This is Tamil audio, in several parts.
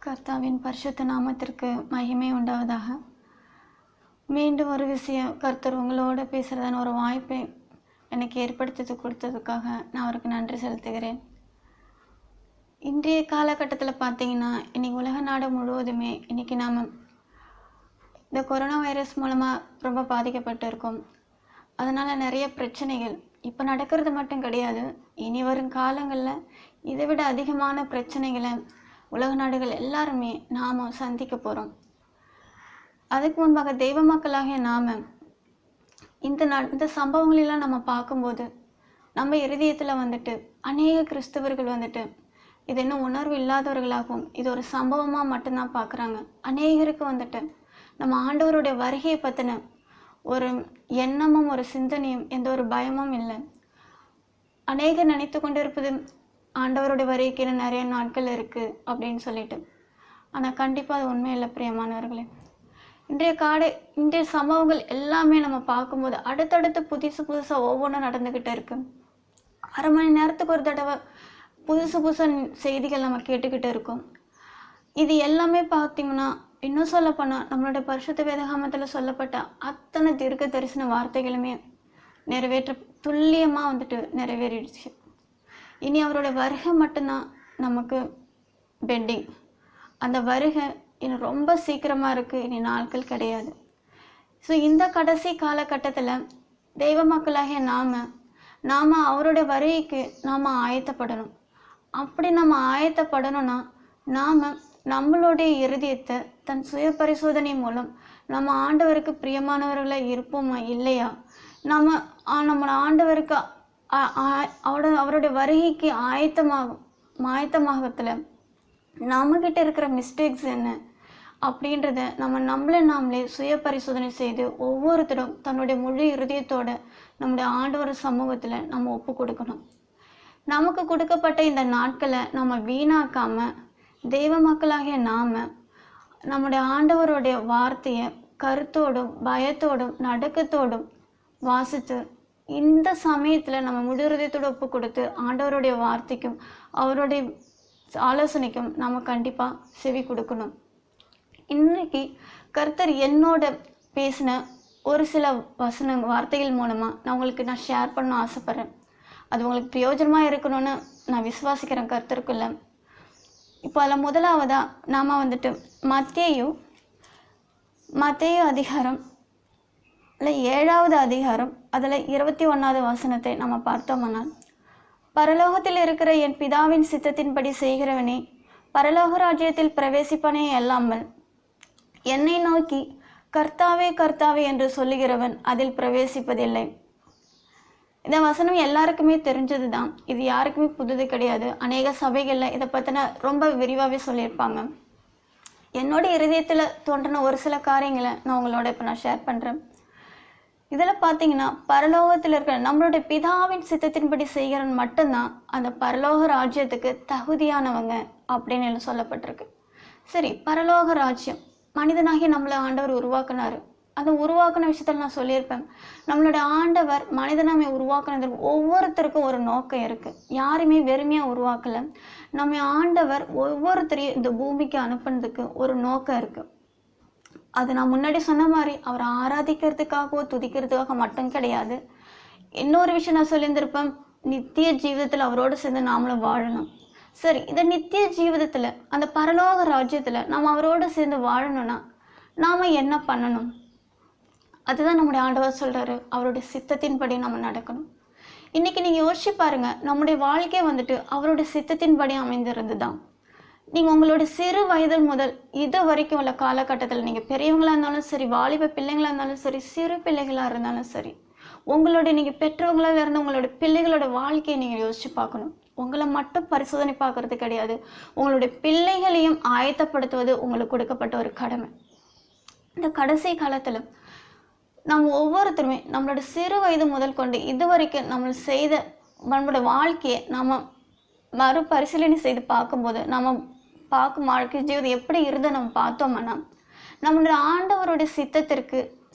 கர்த்தாவின் பரிசுத்த நாமத்திற்கு மகிமை உண்டாவதாக. மீண்டும் ஒரு விஷயம் கர்த்தர் உங்களோட பேசுகிறதான ஒரு வாய்ப்பை எனக்கு ஏற்படுத்தி கொடுத்ததுக்காக நான் அவருக்கு நன்றி செலுத்துகிறேன். இன்றைய காலகட்டத்தில் பார்த்தீங்கன்னா, இன்றைக்கி உலக நாடு முழுவதுமே இன்றைக்கி நாம் இந்த கொரோனா வைரஸ் மூலமாக ரொம்ப பாதிக்கப்பட்டு இருக்கோம். அதனால் நிறைய பிரச்சனைகள் இப்போ நடக்கிறது மட்டும் கிடையாது, இனி வரும் காலங்களில் இதை விட அதிகமான பிரச்சனைகளை உலக நாடுகள் எல்லாருமே நாம் சந்திக்க போகிறோம். அதுக்கு முன்பாக தெய்வ மக்களாகிய நாம் இந்த சம்பவங்களெல்லாம் நம்ம பார்க்கும்போது நம்ம இருதயத்தில் அநேக கிறிஸ்தவர்கள் இது இன்னும் உணர்வு இல்லாதவர்களாகவும் இது ஒரு சம்பவமாக மட்டும்தான் பார்க்குறாங்க. அநேகருக்கு நம்ம ஆண்டவருடைய வருகையை பற்றின ஒரு எண்ணமும் ஒரு சிந்தனையும் எந்த ஒரு பயமும் இல்லை. அநேகர் நினைத்து கொண்டு இருப்பது ஆண்டவருடைய வருகைக்கு நிறைய நாட்கள் இருக்குது அப்படின்னு சொல்லிட்டு. ஆனால் கண்டிப்பாக அது உண்மை இல்லை பிரியமானவர்களே. இன்றைய சம்பவங்கள் எல்லாமே நம்ம பார்க்கும்போது அடுத்தடுத்து புதுசாக ஒவ்வொன்றும் நடந்துக்கிட்டே இருக்கு. அரை மணி நேரத்துக்கு ஒரு தடவை புதுசு செய்திகள் நம்ம கேட்டுக்கிட்டு இருக்கோம். இது எல்லாமே பார்த்தீங்கன்னா, இன்னும் சொல்லப்போனால் நம்மளுடைய பரிசுத்த வேதாகமத்தில் சொல்லப்பட்ட அத்தனை தீர்க்க தரிசன வார்த்தைகளுமே துல்லியமாக நிறைவேறிடுச்சு. இனி அவரோட வருகை மட்டும்தான் நமக்கு பெண்டிங். அந்த வருகை இன்னும் ரொம்ப சீக்கிரமாக இருக்குது, இனி நாட்கள் கிடையாது. ஸோ இந்த கடைசி காலகட்டத்தில் தெய்வ மக்களாகிய நாம் அவருடைய வருகைக்கு நாம் ஆயத்தப்படணும். அப்படி நம்ம ஆயத்தப்படணும்னா நாம் நம்மளுடைய இருதயத்தை தன் சுய பரிசோதனை மூலம் நம்ம ஆண்டவருக்கு பிரியமானவர்களாக இருப்போமா இல்லையா, நம்ம ஆண்டவருக்கு அவருடைய வருகைக்கு ஆயத்தமாகத்தில் நம்மக்கிட்ட இருக்கிற மிஸ்டேக்ஸ் என்ன அப்படின்றத நம்மளே சுய பரிசோதனை செய்து ஒவ்வொருத்தரும் தன்னுடைய முழு இருதயத்தோட நம்முடைய ஆண்டவர் சமூகத்தில் நம்ம ஒப்பு கொடுக்கணும். நமக்கு கொடுக்கப்பட்ட இந்த நாட்களை நம்ம வீணாக்காமல் தெய்வ மக்களாகிய நம்முடைய ஆண்டவருடைய வார்த்தையை கருத்தோடும் பயத்தோடும் நடுக்கத்தோடும் வாசித்து இந்த சமயத்தில் நம்ம முழு இருதயத்தோடு ஒப்பு கொடுத்து ஆண்டவருடைய வார்த்தைக்கும் அவருடைய ஆலோசனைக்கும் நம்ம கண்டிப்பாக செவி கொடுக்கணும். இன்னைக்கு கர்த்தர் என்னோட பேசின ஒரு சில வார்த்தைகள் மூலமாக நான் ஷேர் பண்ண ஆசைப்பட்றேன். அது உங்களுக்கு பிரயோஜனமாக இருக்கணும்னு நான் விசுவாசிக்கிறேன் கர்த்தருக்குள்ள. இப்போ அதில் முதலாவதாக நாம் மத்தேயு அதிகாரம் 7வது அதிகாரம் அதில் 21வது வசனத்தை நம்ம பார்த்தோம்னால், பரலோகத்தில் இருக்கிற என் பிதாவின் சித்தத்தின்படி செய்கிறவனே பரலோக ராஜ்யத்தில் பிரவேசிப்பனே அல்லாமல் என்னை நோக்கி கர்த்தாவே கர்த்தாவே என்று சொல்லுகிறவன் அதில் பிரவேசிப்பதில்லை. இந்த வசனம் எல்லாருக்குமே தெரிஞ்சது தான், இது யாருக்குமே புதுது கிடையாது. அநேக சபைகளில் இதை பற்றின ரொம்ப விரிவாகவே சொல்லியிருப்பாங்க. என்னோட இருதயத்தில் தோன்றின ஒரு சில காரியங்களை நான் உங்களோட இப்போ நான் ஷேர் பண்ணுறேன். இதில் பார்த்தீங்கன்னா, பரலோகத்தில் இருக்கிற நம்மளுடைய பிதாவின் சித்தத்தின்படி செய்கிறவன் மட்டும்தான் அந்த பரலோக ராஜ்யத்துக்கு தகுதியானவங்க அப்படின்னு சொல்லப்பட்டிருக்கு. சரி, பரலோக ராஜ்யம் மனிதனாகி நம்மளை ஆண்டவர் உருவாக்குனாரு. அந்த உருவாக்குன விஷயத்தில் நான் சொல்லியிருப்பேன், நம்மளுடைய ஆண்டவர் மனிதனாமை உருவாக்குனதுக்கு ஒவ்வொருத்தருக்கும் ஒரு நோக்கம் இருக்குது. யாருமே வெறுமையாக உருவாக்கலை. நம்ம ஆண்டவர் ஒவ்வொருத்தரையும் இந்த பூமிக்கு அனுப்புனதுக்கு ஒரு நோக்கம் இருக்குது. அது நான் முன்னாடி சொன்ன மாதிரி அவரை ஆராதிக்கிறதுக்காகவோ துதிக்கிறதுக்காக மட்டும் கிடையாது. இன்னொரு விஷயம் நான் சொல்லியிருந்திருப்பேன், நித்திய ஜீவிதத்தில் அவரோடு சேர்ந்து நாமளும் வாழணும். சரி, இந்த நித்திய ஜீவிதத்தில் அந்த பரலோக ராஜ்யத்தில் நாம் அவரோடு சேர்ந்து வாழணும்னா நாம் என்ன பண்ணணும்? அதுதான் நம்முடைய ஆண்டவர் சொல்கிறாரு, அவருடைய சித்தத்தின்படி நம்ம நடக்கணும். இன்றைக்கி நீங்கள் யோசிச்சு பாருங்கள், நம்முடைய வாழ்க்கை அவருடைய சித்தத்தின்படி அமைந்திருந்து தான். நீங்கள் உங்களுடைய சிறு வயதில் முதல் இது வரைக்கும் உள்ள காலகட்டத்தில் நீங்கள் பெரியவங்களாக இருந்தாலும் சரி, வாலிப பிள்ளைங்களாக இருந்தாலும் சரி, சிறு பிள்ளைகளாக இருந்தாலும் சரி, நீங்கள் பெற்றவங்களாக இருந்த உங்களுடைய பிள்ளைகளோட வாழ்க்கையை நீங்கள் யோசிச்சு பார்க்கணும். உங்களை மட்டும் பரிசோதனை பார்க்கறது கிடையாது, உங்களுடைய பிள்ளைகளையும் ஆயத்தப்படுத்துவது உங்களுக்கு கொடுக்கப்பட்ட ஒரு கடமை. இந்த கடைசி காலத்தில் நம்ம ஒவ்வொருத்தருமே நம்மளோட சிறு வயது முதல் கொண்டு இதுவரைக்கும் நம்மளோட வாழ்க்கையை நம்ம மறுபரிசீலனை செய்து பார்க்கும்போது பார்க்கும் வாழ்க்கை ஜீவிதம் எப்படி இருந்தால் நம்ம பார்த்தோம்னா நம்மளுடைய ஆண்டவருடைய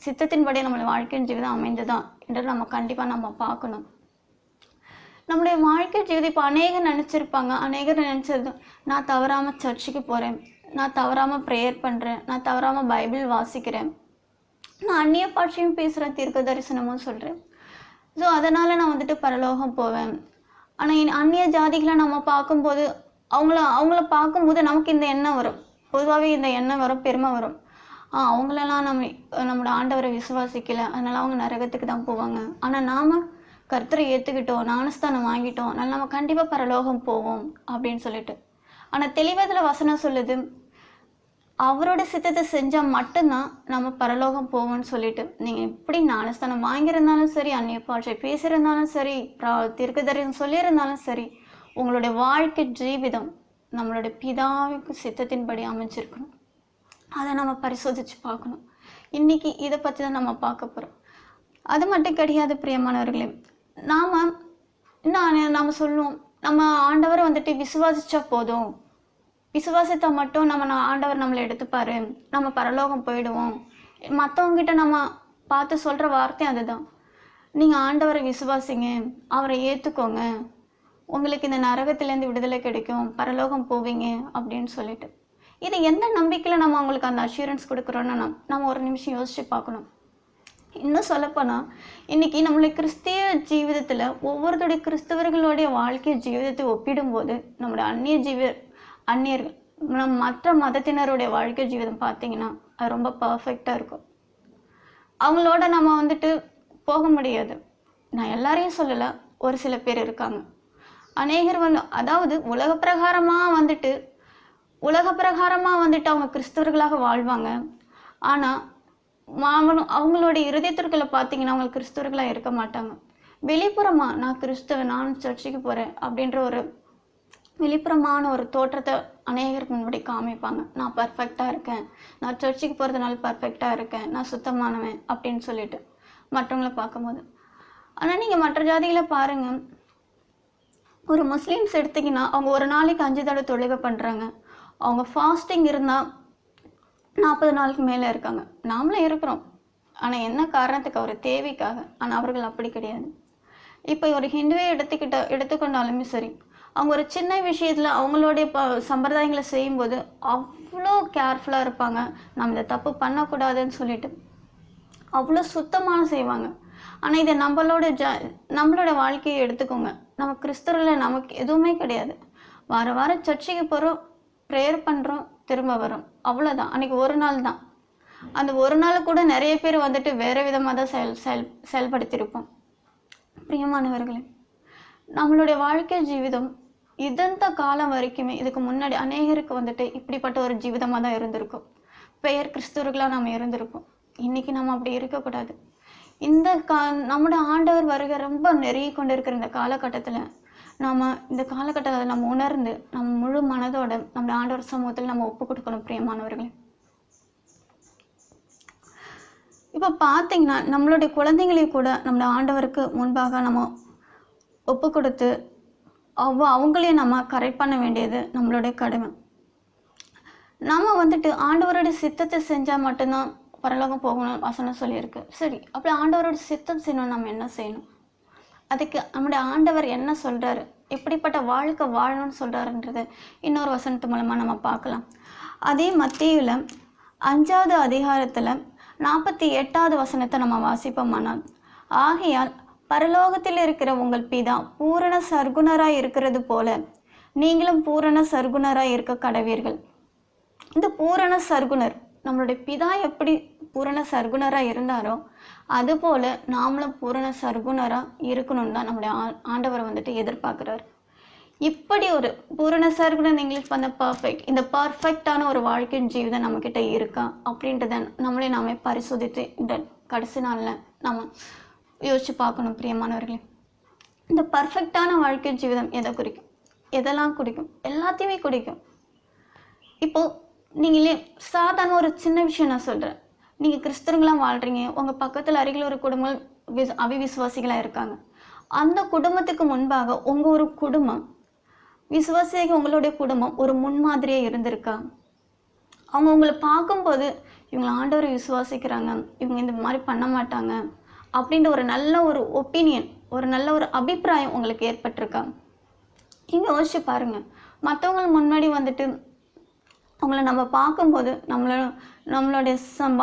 சித்தத்தின்படி நம்மளோட வாழ்க்கையின் ஜீவிதம் அமைந்துதான் என்று நம்ம கண்டிப்பாக பார்க்கணும். நம்முடைய வாழ்க்கை ஜீவிதம் இப்போ அநேகர் நினச்சிருப்பாங்க, அநேகர் நினச்சது, நான் தவறாமல் சர்ச்சுக்கு போகிறேன், நான் தவறாமல் ப்ரேயர் பண்ணுறேன், நான் தவறாமல் பைபிள் வாசிக்கிறேன், நான் அந்நிய பாஷையும் பேசுகிறேன், தீர்க்க தரிசனமும் சொல்கிறேன், ஸோ அதனால் நான் வந்துட்டு பரலோகம் போவேன். ஆனால் அந்நிய ஜாதிகளை நம்ம பார்க்கும்போது அவங்கள பார்க்கும்போது நமக்கு இந்த எண்ணம் வரும், பொதுவாகவே இந்த எண்ணம் வரும், பெருமை வரும். அவங்களெல்லாம் நம்மளோட ஆண்டவரை விசுவாசிக்கலை, அதனால் அவங்க நரகத்துக்கு தான் போவாங்க. ஆனால் நாம் கர்த்தரை ஏற்றுக்கிட்டோம், ஞானஸ்தானம் வாங்கிட்டோம், அதனால் நம்ம கண்டிப்பாக பரலோகம் போவோம் அப்படின்னு சொல்லிட்டு. ஆனால் தெளிவதில் வசனம் சொல்லுது, அவரோட சித்தத்தை செஞ்சால் மட்டும்தான் நம்ம பரலோகம் போவோம்னு சொல்லிட்டு. நீங்கள் எப்படி ஞானஸ்தானம் வாங்கியிருந்தாலும் சரி, அந்நிய பாஷை பேசியிருந்தாலும் சரி, தீர்க்கதரிசனம் சொல்லியிருந்தாலும் சரி, உங்களுடைய வாழ்க்கை ஜீவிதம் நம்மளுடைய பிதாவுக்கு சித்தத்தின்படி அமைஞ்சிருக்கணும். அதை நம்ம பரிசோதித்து பார்க்கணும். இன்றைக்கி இதை பற்றி தான் நம்ம பார்க்க போகிறோம். அது மட்டும் கிடையாது பிரியமானவர்களே, நாம் சொல்லுவோம், நம்ம ஆண்டவரை வந்துட்டு விசுவாசித்தா போதும், விசுவாசித்தா மட்டும் ஆண்டவர் நம்மளை எடுத்துப்பார், நம்ம பரலோகம் போயிடுவோம். மற்றவங்ககிட்ட நம்ம பார்த்து சொல்கிற வார்த்தை அதுதான், நீங்கள் ஆண்டவரை விசுவாசிங்க, அவரை ஏற்றுக்கோங்க, உங்களுக்கு இந்த நரகத்திலேருந்து விடுதலை கிடைக்கும், பரலோகம் போவீங்க அப்படின்னு சொல்லிட்டு. இது எந்த நம்பிக்கையில் நம்ம அவங்களுக்கு அந்த அஷூரன்ஸ் கொடுக்குறோன்னு நம்ம ஒரு நிமிஷம் யோசித்து பார்க்கணும். இன்னும் சொல்லப்போனால் இன்றைக்கி நம்மளுடைய கிறிஸ்திய ஜீவிதத்தில் ஒவ்வொருத்தருடைய கிறிஸ்தவர்களுடைய வாழ்க்கை ஜீவிதத்தை ஒப்பிடும்போது நம்மளுடைய அந்நியர்கள் மற்ற மதத்தினருடைய வாழ்க்கை ஜீவிதம் பார்த்திங்கன்னா அது ரொம்ப பர்ஃபெக்டாக இருக்கும். அவங்களோட நம்ம வந்துட்டு போக முடியாது. நான் எல்லாரையும் சொல்லலை, ஒரு சில பேர் இருக்காங்க. அநேகர் அதாவது உலக பிரகாரமாக வந்துட்டு அவங்க கிறிஸ்தவர்களாக வாழ்வாங்க. ஆனால் அவங்களுடைய இருதயத்திற்குள்ள பார்த்தீங்கன்னா அவங்க கிறிஸ்தவர்களாக இருக்க மாட்டாங்க. வெளிப்புறமாக நான் கிறிஸ்தவன், நான் சர்ச்சுக்கு போகிறேன் அப்படின்ற ஒரு வெளிப்புறமான ஒரு தோற்றத்தை அநேகருக்கு முன்னாடி காமிப்பாங்க. நான் பர்ஃபெக்டாக இருக்கேன், நான் சர்ச்சுக்கு போகிறதுனால பர்ஃபெக்டாக இருக்கேன், நான் சுத்தமானவன் அப்படின்னு சொல்லிட்டு மற்றவங்கள பார்க்கும்போது. ஆனால் நீங்கள் மற்ற ஜாதிகளை பாருங்கள், ஒரு முஸ்லீம்ஸ் எடுத்திங்கன்னா அவங்க ஒரு நாளைக்கு 5 தடவை தொழுகை பண்ணுறாங்க. அவங்க ஃபாஸ்டிங் இருந்தால் 40 நாளுக்கு மேலே இருக்காங்க. நாமளும் இருக்கிறோம், ஆனால் என்ன காரணத்துக்கு? ஒரு தேவைக்காக. ஆனால் அவர்கள் அப்படி கிடையாது. இப்போ ஒரு ஹிந்துவை எடுத்துக்கொண்டாலுமே சரி, அவங்க ஒரு சின்ன விஷயத்தில் அவங்களுடைய சம்பிரதாயங்களை செய்யும்போது அவ்வளோ கேர்ஃபுல்லாக இருப்பாங்க, நம்ம இதை தப்பு பண்ணக்கூடாதுன்னு சொல்லிட்டு அவ்வளோ சுத்தமான செய்வாங்க. ஆனால் இதை நம்மளோட வாழ்க்கையை எடுத்துக்கோங்க. நம்ம கிறிஸ்தவரில் நமக்கு எதுவுமே கிடையாது. வாரம் சர்ச்சுக்கு போகிறோம், ப்ரேயர் பண்ணுறோம், திரும்ப வரோம், அவ்வளோதான். அன்றைக்கி ஒரு நாள் தான். அந்த ஒரு நாள் கூட நிறைய பேர் வந்துட்டு வேறு விதமாக தான் செயல்படுத்தியிருப்போம். பிரியமானவர்களே, நம்மளுடைய வாழ்க்கை ஜீவிதம் இந்த காலம் வரைக்குமே, இதுக்கு முன்னாடி அநேகருக்கு வந்துட்டு இப்படிப்பட்ட ஒரு ஜீவிதமாக தான் இருந்திருக்கும். பெயர் கிறிஸ்தவர்களாக நம்ம இருந்திருப்போம். இன்றைக்கி நம்ம அப்படி இருக்கக்கூடாது. நம்மளோட ஆண்டவர் வருகை ரொம்ப நெருங்கி கொண்டு இருக்கிற இந்த காலகட்டத்தில் இந்த காலகட்டத்தில் நம்ம உணர்ந்து நம்ம முழு மனதோட நம்மளோட ஆண்டவர் சமூகத்தில் நம்ம ஒப்பு கொடுக்கணும். பிரியமானவர்களே, இப்போ பார்த்தீங்கன்னா நம்மளுடைய குழந்தைங்களையும் கூட நம்மளோட ஆண்டவருக்கு முன்பாக நம்ம ஒப்பு கொடுத்து அவங்களையும் நம்ம கரெக்ட் பண்ண வேண்டியது நம்மளுடைய கடமை. நம்ம வந்துட்டு ஆண்டவருடைய சித்தத்தை செஞ்சால் மட்டும்தான் பரலோகம் போகணும் வசனம் சொல்லியிருக்கு. சரி, அப்படி ஆண்டவரோட சித்தம் செய்யணும், நம்ம என்ன செய்யணும்? அதுக்கு நம்முடைய ஆண்டவர் என்ன சொல்கிறாரு, எப்படிப்பட்ட வாழ்க்கை வாழணும்னு சொல்கிறாருன்றது இன்னொரு வசனத்து மூலமாக நம்ம பார்க்கலாம். அதே மத்தேயுல 5வது அதிகாரத்தில் 48வது வசனத்தை நம்ம வாசிப்போமானால், ஆகையால் பரலோகத்தில் இருக்கிற உங்கள் பிதா பூரண சர்க்குணராய் இருக்கிறது போல நீங்களும் பூரண சர்க்குணராய் இருக்க கடவீர்கள். இந்த பூரண சர்க்குணர், நம்மளுடைய பிதா எப்படி பூரண சர்க்குணராக இருந்தாரோ அதுபோல் நாமளும் பூரண சர்க்குணராக இருக்கணும்னு தான் நம்மளுடைய ஆண்டவர் வந்துட்டு எதிர்பார்க்குறாரு. இப்படி ஒரு பூரண சர்க்குணர் இங்கிலீஷ் பண்ண பர்ஃபெக்ட், இந்த பர்ஃபெக்டான ஒரு வாழ்க்கை ஜீவிதம் நம்மக்கிட்ட இருக்கா அப்படின்றத நாமே பரிசோதித்து இந்த கடைசி நாளில் நம்ம யோசித்து பார்க்கணும். பிரியமானவர்களே, இந்த பர்ஃபெக்டான வாழ்க்கை ஜீவிதம் எதை குறிக்கும்? எதெல்லாம் குறிக்கும்? எல்லாத்தையுமே குறிக்கும். இப்போது நீங்களே சாதாரண ஒரு சின்ன விஷயம் நான் சொல்கிறேன். நீங்கள் கிறிஸ்தவங்களாம் வாழ்கிறீங்க, உங்கள் பக்கத்தில் அருகில் ஒரு குடும்பம் அவிவிசுவாசிகளாக இருக்காங்க. அந்த குடும்பத்துக்கு முன்பாக உங்கள் ஒரு குடும்பம் விசுவாசியாக உங்களுடைய குடும்பம் ஒரு முன்மாதிரியாக இருந்திருக்கா? அவங்க உங்களை பார்க்கும்போது இவங்களை ஆண்டவரை விசுவாசிக்கிறாங்க, இவங்க இந்த மாதிரி பண்ண மாட்டாங்க அப்படின்ற ஒரு நல்ல ஒரு ஒப்பீனியன் ஒரு நல்ல ஒரு அபிப்பிராயம் உங்களுக்கு ஏற்பட்டிருக்கா? நீங்கள் யோசிச்சு பாருங்கள். மற்றவங்க முன்னாடி வந்துட்டு அவங்கள நம்ம பார்க்கும்போது நம்மளுடைய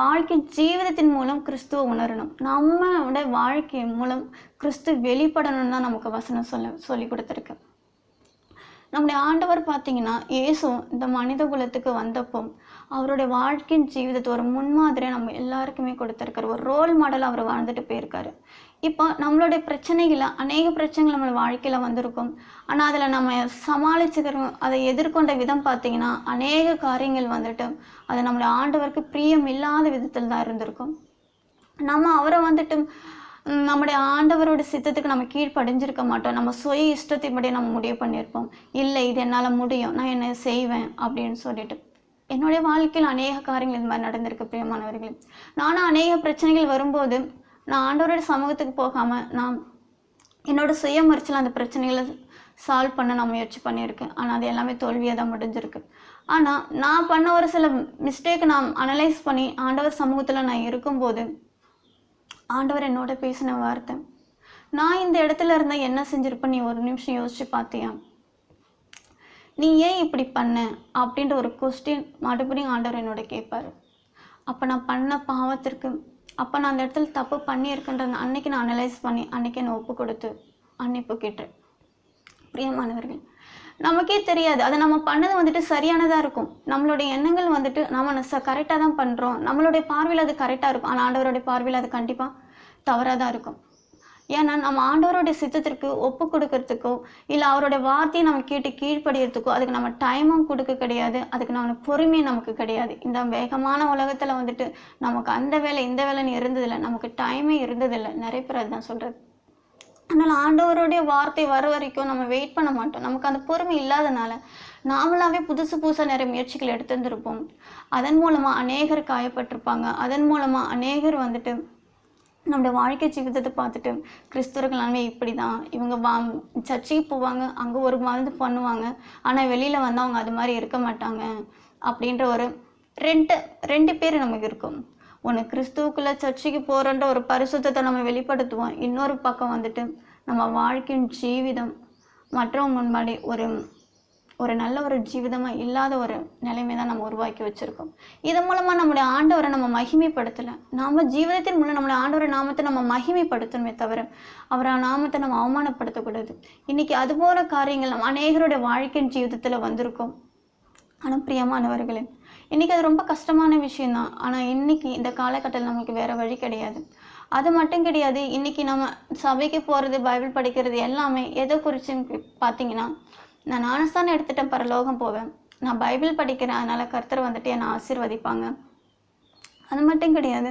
வாழ்க்கை ஜீவிதத்தின் மூலம் கிறிஸ்துவ உணரணும். நம்மளோட வாழ்க்கை மூலம் கிறிஸ்து வெளிப்படணும்னு தான் நமக்கு வசனம் சொல்லி கொடுத்துருக்கு. நம்முடைய ஆண்டவர் பார்த்தீங்கன்னா இயேசு இந்த மனித குலத்துக்கு வந்தப்போ அவருடைய வாழ்க்கையின் ஜீவிதத்தை ஒரு முன்மாதிரியை நம்ம எல்லாருக்குமே கொடுத்துருக்காரு. ஒரு ரோல் மாடல் அவர் வாழ்ந்துட்டு போயிருக்காரு. இப்போ நம்மளுடைய பிரச்சனைகளை அநேக பிரச்சனைகள் நம்ம வாழ்க்கையில் வந்திருக்கும். ஆனால் அதில் நம்ம சமாளிச்சுக்கிறோம். அதை எதிர்கொண்ட விதம் பார்த்தீங்கன்னா அநேக காரியங்கள் வந்துட்டு அது நம்மளுடைய ஆண்டவருக்கு பிரியம் இல்லாத விதத்தில் தான் இருந்திருக்கும். நம்ம அவரை வந்துட்டு நம்முடைய ஆண்டவரோட சித்தத்துக்கு நம்ம கீழ்ப்படிஞ்சிருக்க மாட்டோம். நம்ம சுய இஷ்டத்தின்படி நம்ம முடிவு பண்ணியிருப்போம். இல்லை, இது என்னால் முடியும், நான் என்ன செய்வேன் அப்படின்னு சொல்லிட்டு. என்னுடைய வாழ்க்கையில் அநேக காரியங்கள் இது மாதிரி நடந்திருக்கு பிரியமானவர்களே. நானும் அநேக பிரச்சனைகள் வரும்போது நான் ஆண்டவரோட சமூகத்துக்கு போகாமல் நான் என்னோட சுய முயற்சியில் அந்த பிரச்சனைகளை சால்வ் பண்ண நான் முயற்சி பண்ணியிருக்கேன். ஆனால் அது எல்லாமே தோல்வியாக தான் முடிஞ்சிருக்கு. ஆனால் நான் பண்ண ஒரு சில மிஸ்டேக் நான் அனலைஸ் பண்ணி ஆண்டவர் சமூகத்தில் நான் இருக்கும்போது ஆண்டவர் என்னோட பேசின வார்த்தை, நான் இந்த இடத்துல இருந்தால் என்ன செஞ்சிருப்பேன் நீ ஒரு நிமிஷம் யோசிச்சு பார்த்தியா? நீ ஏன் இப்படி பண்ண அப்படின்ற ஒரு கொஸ்டின் மறுபடியும் ஆண்டவர் என்னோட கேட்பாரு. அப்போ நான் பண்ண பாவத்திற்கு அப்போ நான் அந்த இடத்துல தப்பு பண்ணியிருக்கேன்றத அன்னைக்கு நான் அனலைஸ் பண்ணி அன்னைக்கு என்னை ஒப்பு கொடுத்து அன்னைப்பு கேட்டேன். பிரியமானவர்கள், நமக்கே தெரியாது அதை நம்ம பண்ணது வந்துட்டு சரியானதாக இருக்கும். நம்மளுடைய எண்ணங்கள் வந்துட்டு நம்ம கரெக்டாக தான் பண்ணுறோம். நம்மளுடைய பார்வையில் அது கரெக்டாக இருக்கும். ஆனால் ஆண்டவருடைய பார்வையில் அது கண்டிப்பாக தவறாக தான் இருக்கும். ஏன்னா நம்ம ஆண்டவருடைய சித்தத்திற்கு ஒப்பு கொடுக்கறதுக்கோ இல்லை அவருடைய வார்த்தையை நம்ம கேட்டு கீழ்ப்படியறதுக்கோ அதுக்கு நம்ம டைமும் கொடுக்க கிடையாது. அதுக்கு நம்ம பொறுமையும் நமக்கு கிடையாது. இந்த வேகமான உலகத்தில் வந்துட்டு நமக்கு அந்த வேலை இந்த வேலைன்னு இருந்ததில்லை, நமக்கு டைமே இருந்ததில்லை. நிறைய பேர் அதுதான் சொல்கிறது. அதனால் ஆண்டவருடைய வார்த்தை வர வரைக்கும் நம்ம வெயிட் பண்ண மாட்டோம். நமக்கு அந்த பொறுமை இல்லாதனால நாமளாவே புதுசாக நிறைய முயற்சிகள் எடுத்துருந்துருப்போம். அதன் மூலமாக அநேகர் காயப்பட்டிருப்பாங்க. அதன் மூலமாக அநேகர் வந்துட்டு நம்மளோட வாழ்க்கை ஜீவிதத்தை பார்த்துட்டு கிறிஸ்துவர்களாமே இப்படி தான், இவங்க சர்ச்சைக்கு போவாங்க, அங்கே ஒரு மருந்து பண்ணுவாங்க, ஆனால் வெளியில் வந்து அவங்க அது மாதிரி இருக்க மாட்டாங்க அப்படின்ற ஒரு ரெண்டு பேர் நமக்கு இருக்கும். ஒன்று கிறிஸ்துவுக்குள்ளே சர்ச்சைக்கு போகிறன்ற ஒரு பரிசுத்தத்தை நம்ம வெளிப்படுத்துவோம். இன்னொரு பக்கம் வந்துட்டு நம்ம வாழ்க்கையின் ஜீவிதம் மற்றவங்க முன்னாடி ஒரு நல்ல ஒரு ஜீவிதமாக இல்லாத ஒரு நிலைமை தான் நம்ம உருவாக்கி வச்சுருக்கோம். இது மூலமாக நம்முடைய ஆண்டவரை நம்ம மகிமைப்படுத்தலை. நம்ம ஜீவிதத்தின் மூலம் நம்முடைய ஆண்டவரை நாமத்தை நம்ம மகிமைப்படுத்தணுமே தவிர அவரை நாமத்தை நம்ம அவமானப்படுத்தக்கூடாது. இன்றைக்கி அதுபோல காரியங்கள் நம்ம அநேகருடைய வாழ்க்கையின் ஜீவிதத்தில் வந்திருக்கோம். ஆனால் பிரியமானவர்களே, இன்றைக்கி அது ரொம்ப கஷ்டமான விஷயந்தான். ஆனால் இன்றைக்கி இந்த காலகட்டத்தில் நமக்கு வேறு வழி கிடையாது. அது மட்டும் கிடையாது, இன்றைக்கி நம்ம சபைக்கு போகிறது, பைபிள் படிக்கிறது எல்லாமே எதை குறிச்சுன்னு பார்த்தீங்கன்னா, நான் ஞானஸ்தானம் எடுத்துட்டேன், பரலோகம் போவேன், நான் பைபிள் படிக்கிறேன், அதனால் கர்த்தர் வந்துட்டு என்னை ஆசீர்வதிப்பாங்க. அது மட்டும் கிடையாது,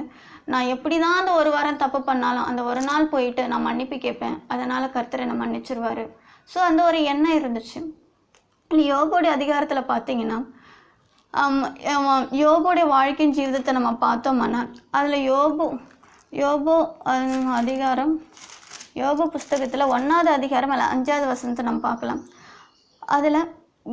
நான் எப்படி தான் அந்த ஒரு வாரம் தப்பு பண்ணாலும் அந்த ஒரு நாள் போயிட்டு நான் மன்னிப்பு கேட்பேன், அதனால் கர்த்தர் என்னை மன்னிச்சிருவார். ஸோ அந்த ஒரு எண்ணம் இருந்துச்சு. யோபுடைய அதிகாரத்தில் பார்த்தீங்கன்னா யோபுடைய வாழ்க்கையின் ஜீவிதத்தை நம்ம பார்த்தோம்னா அதில் யோபு அதிகாரம் யோபு புஸ்தகத்தில் 1வது அதிகாரம் அல்ல 5வது வசனத்தை நம்ம பார்க்கலாம். அதில்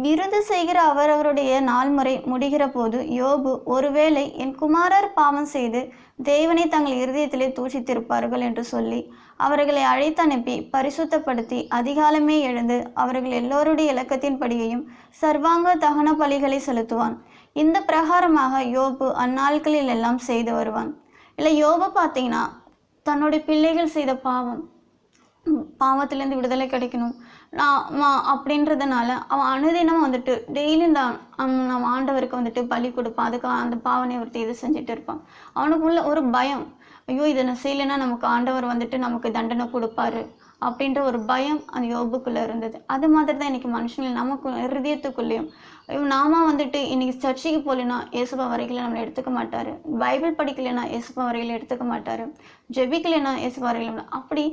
விருது செய்கிற அவரவருடைய நாள்முறை முடிகிற போது யோபு, ஒருவேளை என் குமாரர் பாவம் செய்து தேவனை தங்கள் இருதயத்திலே தூஷித்திருப்பார்கள் என்று சொல்லி அவர்களை அழைத்து அனுப்பி பரிசுத்தப்படுத்தி அதிகாலமே எழுந்து அவர்கள் எல்லோருடைய இலக்கத்தின்படியையும் சர்வாங்க தகன பலிகளை செலுத்துவான். இந்த பிரகாரமாக யோபு அந்நாட்களில் எல்லாம் செய்து வருவான். இல்லை, யோபு பார்த்தீங்கன்னா தன்னுடைய பிள்ளைகள் செய்த பாவத்திலேருந்து விடுதலை கிடைக்கணும் அப்படின்றதுனால அவன் அனுதினம் வந்துட்டு டெய்லி நம்ம ஆண்டவருக்கு வந்துட்டு பலி கொடுப்பான். அதுக்கு அந்த பாவனை ஒருத்தி இது செஞ்சுட்டு இருப்பான். அவனுக்குள்ள ஒரு பயம், ஐயோ இதை நான் செய்யலைன்னா நமக்கு ஆண்டவர் வந்துட்டு நமக்கு தண்டனை கொடுப்பாரு அப்படின்ற ஒரு பயம் அந்த யோபுக்குள்ளே இருந்தது. அது மாதிரி தான் இன்றைக்கி மனுஷங்கள் நமக்கு ஹிருதயத்துக்குள்ளேயும், நாம வந்துட்டு இன்றைக்கி சர்ச்சைக்கு போகலைன்னா இயேசுப்பா வரைகளை நம்மளை எடுத்துக்க மாட்டார், பைபிள் படிக்கலைன்னா இயேசுப்பா வரைகளை எடுத்துக்க மாட்டார், ஜெபிக்கலைன்னா இயேசுப்பா வரைகளை அப்படி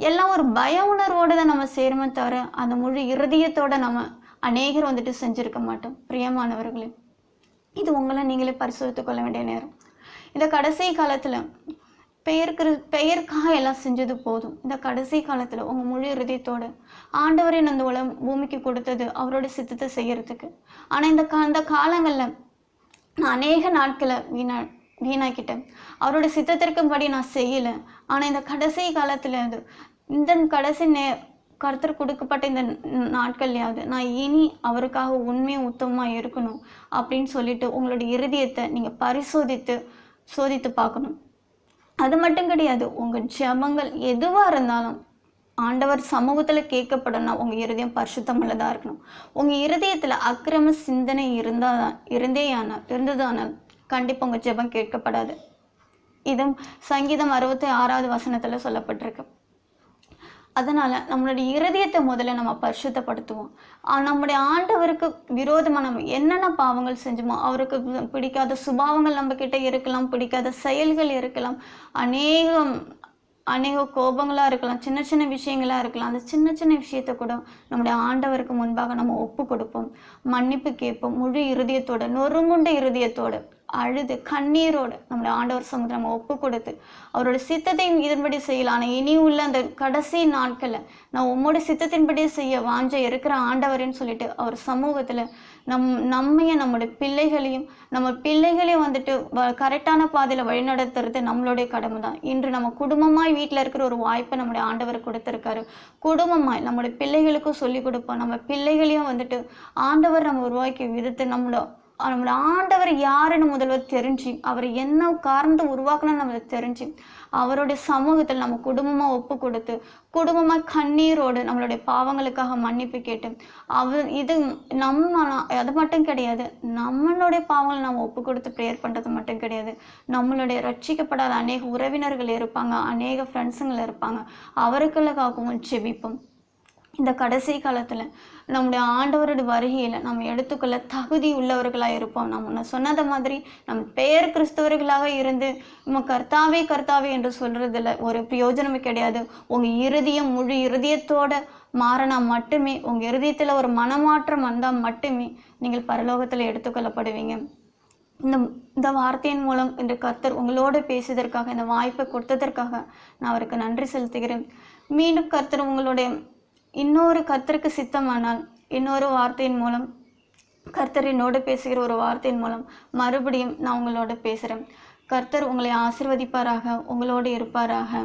எல்லாம் ஒரு பய உணர்வோடு தான் நம்ம சேருமே தவிர அந்த முழு இருதயத்தோடு நம்ம அநேகர் வந்துட்டு செஞ்சுருக்க மாட்டோம். பிரியமானவர்களே, இது உங்களை நீங்களே பரிசோதித்து கொள்ள வேண்டிய நேரம். இந்த கடைசி காலத்தில் பெயருக்காக எல்லாம் செஞ்சது போதும். இந்த கடைசி காலத்தில் உங்கள் முழு இருதயத்தோடு ஆண்டவரின் அந்த உலகம் பூமிக்கு கொடுத்தது அவரோட சித்தத்தை செய்யறதுக்கு. ஆனால் இந்த காலங்களில் நான் அநேக நாட்களை வீணாக்கிட்டேன். அவரோட சித்தத்திற்கும்படி நான் செய்யலை. ஆனால் இந்த கடைசி காலத்தில் இந்த கடைசி கர்த்தர் கொடுக்கப்பட்ட இந்த நாட்கள்லையாவது நான் இனி அவருக்காக உண்மையும் உத்தமமாக இருக்கணும் அப்படின்னு சொல்லிட்டு உங்களுடைய இருதயத்தை நீங்கள் சோதித்து பார்க்கணும். அது மட்டும் கிடையாது, உங்கள் ஜெபங்கள் எதுவாக இருந்தாலும் ஆண்டவர் சமூகத்தில் கேட்கப்படணும். உங்கள் இருதயம் பரிசுத்தமுள்ளதாக இருக்கணும். உங்கள் இருதயத்தில் அக்கிரம சிந்தனை இருந்ததானால் கண்டிப்பாக உங்கள் ஜெபம் கேட்கப்படாது. இதுவும் சங்கீதம் 66வது வசனத்தில் சொல்லப்பட்டிருக்கு. அதனால் நம்மளுடைய இருதயத்தை முதல்ல நம்ம பரிசுத்தப்படுத்துவோம். நம்முடைய ஆண்டவருக்கு விரோதமாக நம்ம என்னென்ன பாவங்கள் செஞ்சோமோ, அவருக்கு பிடிக்காத சுபாவங்கள் நம்மக்கிட்ட இருக்கலாம், பிடிக்காத செயல்கள் இருக்கலாம், அநேக கோபங்களாக இருக்கலாம், சின்ன சின்ன விஷயங்களாக இருக்கலாம். அந்த சின்ன சின்ன விஷயத்தை கூட நம்முடைய ஆண்டவருக்கு முன்பாக நம்ம ஒப்பு கொடுப்போம், மன்னிப்பு கேட்போம். முழு இருதயத்தோட, நொறுங்குண்ட இருதயத்தோடு, அழுது கண்ணீரோடு நம்முடைய ஆண்டவர் சமூகத்தை நம்ம ஒப்பு கொடுத்து அவரோட சித்தத்தையும் இதன்படி செய்யலாம். ஆனால் இனி உள்ள அந்த கடைசி நாட்களில் நான் உம்மோட சித்தத்தின்படி செய்ய வாஞ்ச இருக்கிற ஆண்டவரேன்னு சொல்லிட்டு அவர் சமூகத்தில் நம்மையும் நம்முடைய பிள்ளைகளையும் வந்துட்டு கரெக்டான பாதையில் வழிநடத்துறது நம்மளுடைய கடமை தான். இன்று நம்ம குடும்பமாய் வீட்டில் இருக்கிற ஒரு வாய்ப்பை நம்முடைய ஆண்டவர் கொடுத்துருக்காரு. குடும்பமாய் நம்முடைய பிள்ளைகளுக்கும் சொல்லிக் கொடுப்போம். நம்ம பிள்ளைகளையும் வந்துட்டு ஆண்டவர் நம்ம உருவாக்கி விதத்தை நம்மளோட ஆண்டவர் யாருன்னு முதல்ல தெரிஞ்சு, அவர் என்ன காரணத்தை உருவாக்கணும்னு நம்ம தெரிஞ்சு, அவருடைய சமூகத்தில் நம்ம குடும்பமாக ஒப்பு கொடுத்து, குடும்பமாக கண்ணீரோடு நம்மளுடைய பாவங்களுக்காக மன்னிப்பு கேட்டு, இது அது மட்டும் கிடையாது, நம்மளுடைய பாவங்களை நம்ம ஒப்பு கொடுத்து ப்ரேயர் பண்ணுறது மட்டும் கிடையாது. நம்மளுடைய ரட்சிக்கப்படாத அநேக உறவினர்கள் இருப்பாங்க, அநேக ஃப்ரெண்ட்ஸுங்கள் இருப்பாங்க, அவர்களுக்காகவும் ஜெபிப்போம். இந்த கடைசி காலத்தில் நம்முடைய ஆண்டவருடைய வருகையில் நம்ம எடுத்துக்கொள்ள தகுதி உள்ளவர்களாக இருப்போம். நம்ம சொன்னதை மாதிரி நம்ம பெயர் கிறிஸ்தவர்களாக இருந்து நம்ம கர்த்தாவே என்று சொல்கிறதில்ல ஒரு பிரயோஜனமே கிடையாது. உங்கள் இருதயம் முழு இருதயத்தோடு மாறினா மட்டுமே, உங்கள் இருதயத்தில் ஒரு மனமாற்றம் வந்தால் மட்டுமே நீங்கள் பரலோகத்தில் எடுத்துக்கொள்ளப்படுவீங்க. இந்த வார்த்தையின் மூலம் இன்று கர்த்தர் உங்களோடு பேசியதற்காக, இந்த வாய்ப்பை கொடுத்ததற்காக நான் அவருக்கு நன்றி செலுத்துகிறேன். மீண்டும் கர்த்தர் உங்களுடைய கர்த்தருக்கு சித்தமானால் இன்னொரு வார்த்தையின் மூலம், கர்த்தர் என்னோடு பேசுகிற ஒரு வார்த்தையின் மூலம் மறுபடியும் நான் உங்களோட பேசுகிறேன். கர்த்தர் உங்களை ஆசீர்வதிப்பாராக, உங்களோடு இருப்பாராக.